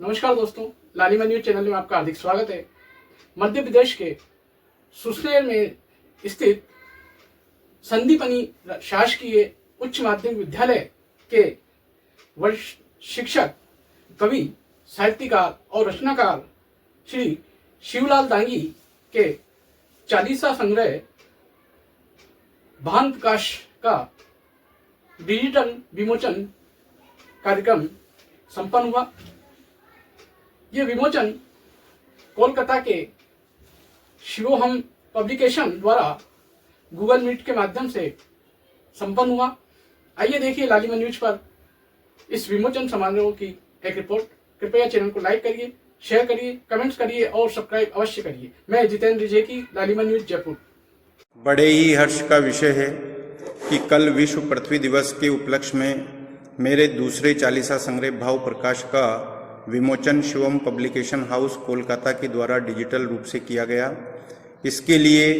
नमस्कार दोस्तों, लालिमा न्यूज चैनल में आपका हार्दिक स्वागत है। मध्य प्रदेश के सुसनेर में स्थित संदीपनी शासकीय उच्च माध्यमिक विद्यालय के वरिष्ठ शिक्षक, कवि, साहित्यकार और रचनाकार श्री शिवलाल दांगी के चालीसा संग्रह भान प्रकाश का डिजिटल विमोचन कार्यक्रम संपन्न हुआ। ये विमोचन कोलकाता के शिवोहम पब्लिकेशन द्वारा गूगल मीट के माध्यम से संपन्न हुआ। आइए देखिए लालिमा न्यूज पर इस विमोचन समारोह की एक रिपोर्ट। कृपया चैनल को लाइक करिए, शेयर करिए, कमेंट्स करिए और सब्सक्राइब अवश्य करिए। मैं जितेंद्र जेकी, लालिमा न्यूज जयपुर। बड़े ही हर्ष का विषय है कि कल विश्व पृथ्वी दिवस के उपलक्ष्य में मेरे दूसरे चालीसा संग्रह भाव प्रकाश का विमोचन शिवम पब्लिकेशन हाउस कोलकाता के द्वारा डिजिटल रूप से किया गया। इसके लिए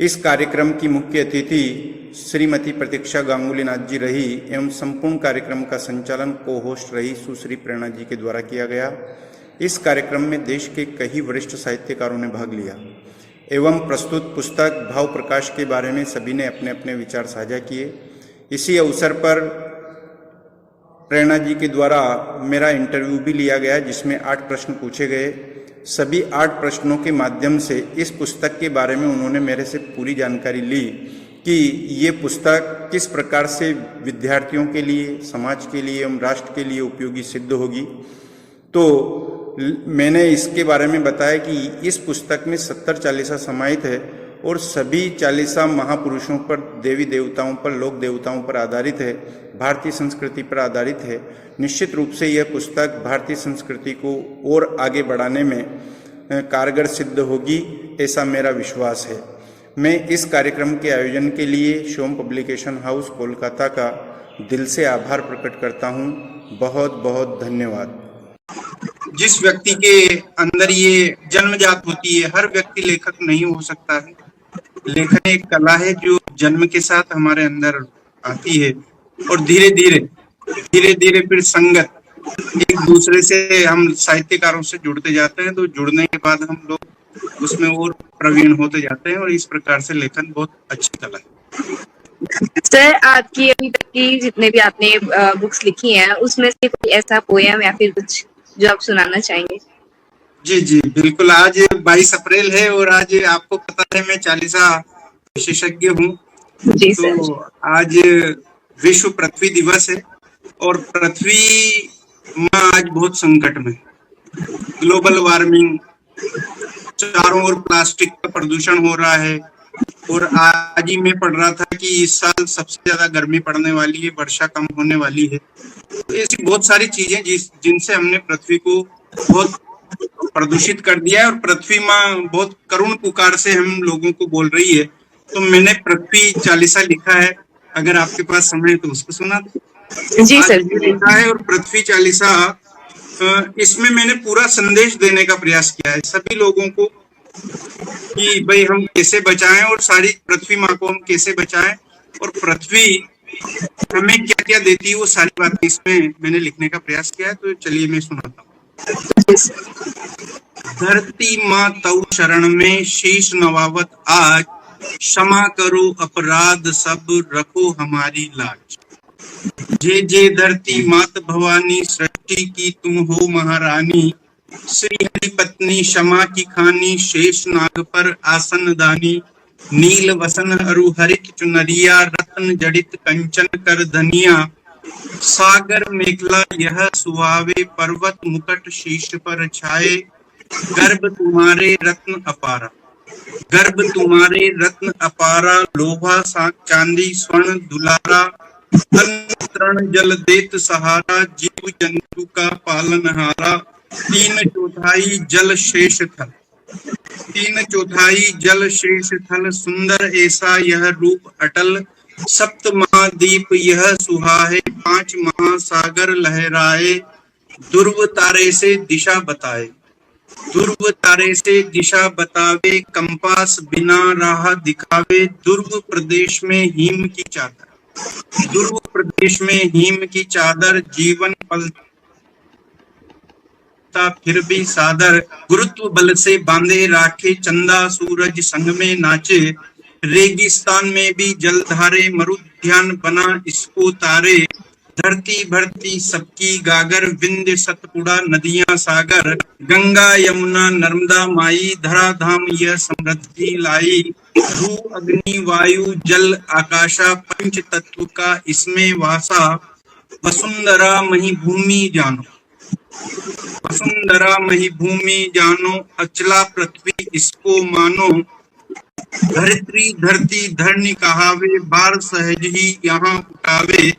इस कार्यक्रम की मुख्य अतिथि श्रीमती प्रतीक्षा गांगुली नाथ जी रही एवं संपूर्ण कार्यक्रम का संचालन को होस्ट रही सुश्री प्रेरणा जी के द्वारा किया गया। इस कार्यक्रम में देश के कई वरिष्ठ साहित्यकारों ने भाग लिया एवं प्रस्तुत पुस्तक भाव प्रकाश के बारे में सभी ने अपने अपने विचार साझा किए। इसी अवसर पर प्रेरणा जी के द्वारा मेरा इंटरव्यू भी लिया गया, जिसमें 8 प्रश्न पूछे गए। सभी 8 प्रश्नों के माध्यम से इस पुस्तक के बारे में उन्होंने मेरे से पूरी जानकारी ली कि ये पुस्तक किस प्रकार से विद्यार्थियों के लिए, समाज के लिए एवं राष्ट्र के लिए उपयोगी सिद्ध होगी। तो मैंने इसके बारे में बताया कि इस पुस्तक में 70 चालीसा समाहित है और सभी चालीसा महापुरुषों पर, देवी देवताओं पर, लोक देवताओं पर आधारित है, भारतीय संस्कृति पर आधारित है। निश्चित रूप से यह पुस्तक भारतीय संस्कृति को और आगे बढ़ाने में कारगर सिद्ध होगी, ऐसा मेरा विश्वास है। मैं इस कार्यक्रम के आयोजन के लिए शिवम पब्लिकेशन हाउस कोलकाता का दिल से आभार प्रकट करता हूँ। बहुत बहुत धन्यवाद। जिस व्यक्ति के अंदर ये जन्मजात होती है, हर व्यक्ति लेखक नहीं हो सकता है। लेखन एक कला है जो जन्म के साथ हमारे अंदर आती है और धीरे धीरे फिर संगत, एक दूसरे से हम साहित्यकारों से जुड़ते जाते हैं, तो जुड़ने के बाद हम लोग उसमें और प्रवीण होते जाते हैं और इस प्रकार से लेखन बहुत अच्छी कला है। सर, आपकी अभी तक की जितने भी आपने बुक्स लिखी हैं, उसमें से कोई ऐसा पोयम या फिर कुछ जो आप सुनाना चाहेंगे? जी बिल्कुल। आज 22 अप्रैल है और आज आपको पता है मैं चालीसा विशेषज्ञ हूँ। तो आज विश्व पृथ्वी दिवस है और पृथ्वी माँ आज बहुत संकट में। ग्लोबल वार्मिंग, चारों ओर प्लास्टिक का प्रदूषण हो रहा है और आज ही मैं पढ़ रहा था कि इस साल सबसे ज्यादा गर्मी पड़ने वाली है, वर्षा कम होने वाली है। तो ऐसी बहुत सारी चीजें जिनसे हमने पृथ्वी को बहुत प्रदूषित कर दिया है और पृथ्वी माँ बहुत करुण पुकार से हम लोगों को बोल रही है। तो मैंने पृथ्वी चालीसा लिखा है, अगर आपके पास समय है तो उसको सुना दो। जी सर। लिखा है और पृथ्वी चालीसा, इसमें मैंने पूरा संदेश देने का प्रयास किया है सभी लोगों को कि भाई हम कैसे बचाएं और सारी पृथ्वी माँ को हम कैसे बचाएं और पृथ्वी हमें क्या क्या देती है, वो सारी बातें इसमें मैंने लिखने का प्रयास किया है। तो चलिए मैं सुनाता हूँ। धरती माँ तव शरण में शीश नवावत आज, क्षमा करो अपराध सब रखो हमारी लाज। जे धरती मात भवानी, सृष्टि की तुम हो महारानी। श्री हरि पत्नी क्षमा की खानी, शेष नाग पर आसन दानी। नील वसन अरु हरित चुनरिया, रत्न जड़ित कंचन कर धनिया। सागर मेखला यह सुहावे, पर्वत मुकुट शीश पर छाए। गर्भ तुम्हारे रत्न अपारा, गर्भ तुम्हारे रत्न अपारा। लोहा चांदी स्वर्ण दुलारा, अन्न तृण जल देत सहारा। जीव जंतु का पालनहारा, 3/4 जल शेष थल, 3/4 जल शेष थल। सुंदर ऐसा यह रूप अटल, सप्त महाद्वीप यह सुहाए। 5 महासागर लहराए, ध्रुव तारे से दिशा बताए। ध्रुव तारे से दिशा बतावे, कंपास बिना राह दिखावे। ध्रुव प्रदेश में हिम की चादर, ध्रुव प्रदेश में हिम की चादर। जीवन पल दिखता फिर भी सादर, गुरुत्व बल से बांधे राखे चंदा सूरज संग में नाचे, रेगिस्तान में भी जलधारे मरुद्यान बना इसको तारे, धरती भरती सबकी गागर, विंध्य सतपुड़ा नदियां सागर, गंगा यमुना नर्मदा माई, धराधाम यह समृद्धि लाई, भू अग्नि वायु जल आकाशा, पंच तत्व का इसमें वासा, वसुंधरा मही भूमि जानो, वसुंधरा मही भूमि जानो, अचला पृथ्वी इसको मानो, धरित्री धरती धरनी कहावे, बार सहज ही यहाँ उठावे,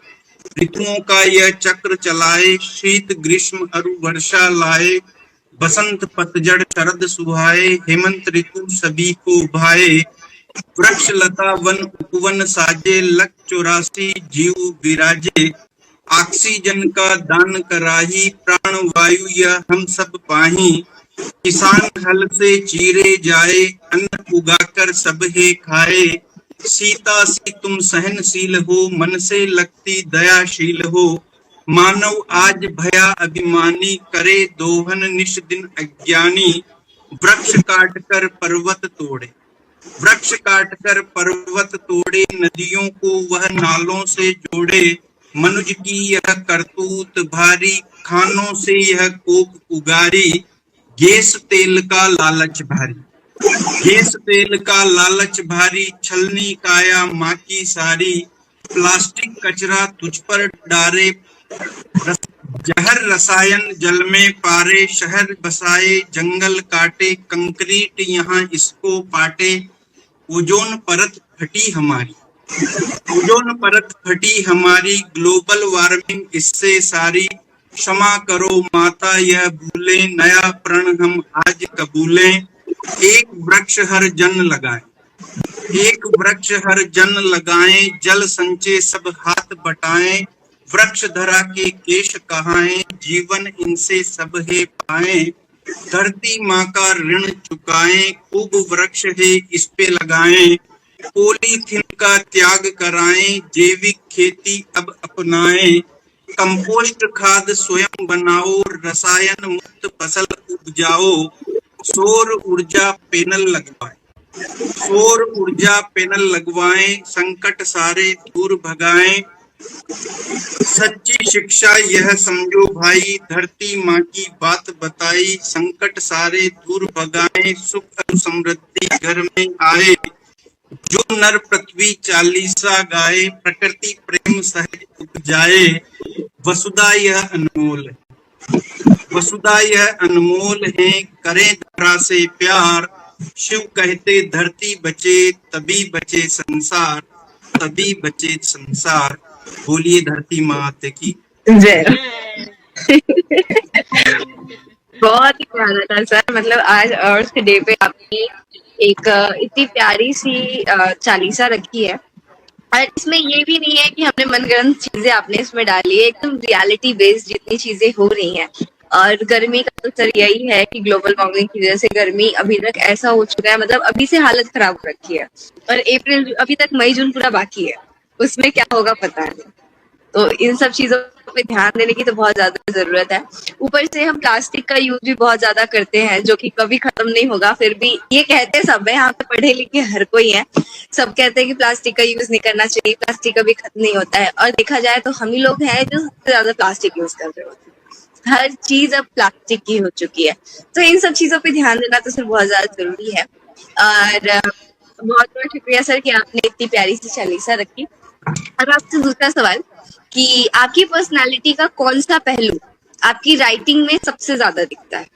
ऋतुओं का यह चक्र चलाए, शीत ग्रीष्म अरु वर्षा लाए, बसंत पतझड़ शरद सुहाए, हेमंत ऋतु सभी को भाए, वृक्ष लता वन उपवन साजे, लख 84 जीव विराजे, ऑक्सीजन का दान कराही, प्राण वायु यह हम सब पाही, किसान हल से चीरे जाए, अन्न उगाकर सब है खाए, सीता सी तुम सहनशील हो, मन से लगती दयाशील हो, मानव आज भया अभिमानी, करे दोहन निश दिन अज्ञानी, वृक्ष काटकर पर्वत तोड़े, वृक्ष काटकर पर्वत तोड़े, नदियों को वह नालों से जोड़े, मनुज की यह करतूत भारी, खानों से यह कोप उगारी, गैस तेल का लालच भारी, गैस तेल का लालच भारी, छलनी काया माँ की सारी, प्लास्टिक कचरा तुझ पर डारे, जहर रसायन जल में पारे, शहर बसाए जंगल काटे, कंक्रीट यहाँ इसको पाटे, ओजोन परत फटी हमारी, ओजोन परत फटी हमारी, ग्लोबल वार्मिंग इससे सारी, क्षमा करो माता यह भूले, नया प्रण हम आज कबूलें, एक वृक्ष हर जन लगाए, एक वृक्ष हर जन लगाएं, जल संचय सब हाथ बटाएं, वृक्ष धरा के केश कहाएं, जीवन इनसे सब है पाएं, धरती माँ का ऋण चुकाएं, खूब वृक्ष है इस पे लगाएं, पॉलीथीन का त्याग कराएं, जैविक खेती अब अपनाएं, कंपोस्ट खाद स्वयं बनाओ, रसायन मुक्त फसल उपजाओ, सौर ऊर्जा पैनल लगवाएं, सौर ऊर्जा पैनल लगवाएं, संकट सारे दूर भगाएं, सच्ची शिक्षा यह समझो भाई, धरती माँ की बात बताई, संकट सारे दूर भगाएं, सुख और समृद्धि घर में आए, जो नर पृथ्वी 40 गाए, प्रकृति प्रेम सहज उपजाए, वसुधा यह अनमोल है, वसुधा यह अनमोल है, करें धरा से प्यार, शिव कहते धरती बचे तभी बचे संसार, तभी बचे संसार, बोलिए धरती माता की जय। बहुत ही प्यारा था सर, मतलब आज अर्थ डे पे आपने एक इतनी प्यारी सी चालीसा रखी है, और इसमें ये भी नहीं है कि हमने मनगढ़ंत चीजें आपने इसमें डाली है, एकदम रियलिटी बेस्ड जितनी चीजें हो रही हैं। और गर्मी का तो सर यही है कि ग्लोबल वार्मिंग की वजह से गर्मी अभी तक ऐसा हो चुका है, मतलब अभी से हालत खराब हो रखी है, और अप्रैल अभी तक मई जून पूरा बाकी है, उसमें क्या होगा पता नहीं। तो इन सब चीजों पे ध्यान देने की तो बहुत ज्यादा जरूरत है। ऊपर से हम प्लास्टिक का यूज भी बहुत ज्यादा करते हैं, जो कि कभी खत्म नहीं होगा। फिर भी ये कहते सब है, यहाँ पे पढ़े लिखे हर कोई है, सब कहते हैं कि प्लास्टिक का यूज नहीं करना चाहिए, प्लास्टिक कभी खत्म नहीं होता है। और देखा जाए तो हम ही लोग हैं जो सबसे ज्यादा प्लास्टिक यूज कर रहे होते हैं, हर चीज अब प्लास्टिक की हो चुकी है। तो इन सब चीजों पे ध्यान देना तो सर बहुत ज्यादा जरूरी है। और बहुत बहुत शुक्रिया सर कि आपने इतनी प्यारी सी चालीसा रखी। और आपसे दूसरा सवाल कि आपकी पर्सनालिटी का कौन सा पहलू आपकी राइटिंग में सबसे ज्यादा दिखता है?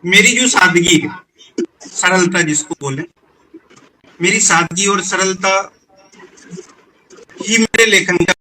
मेरी जो सादगी है, सरलता जिसको बोले, मेरी सादगी और सरलता ही मेरे लेखन का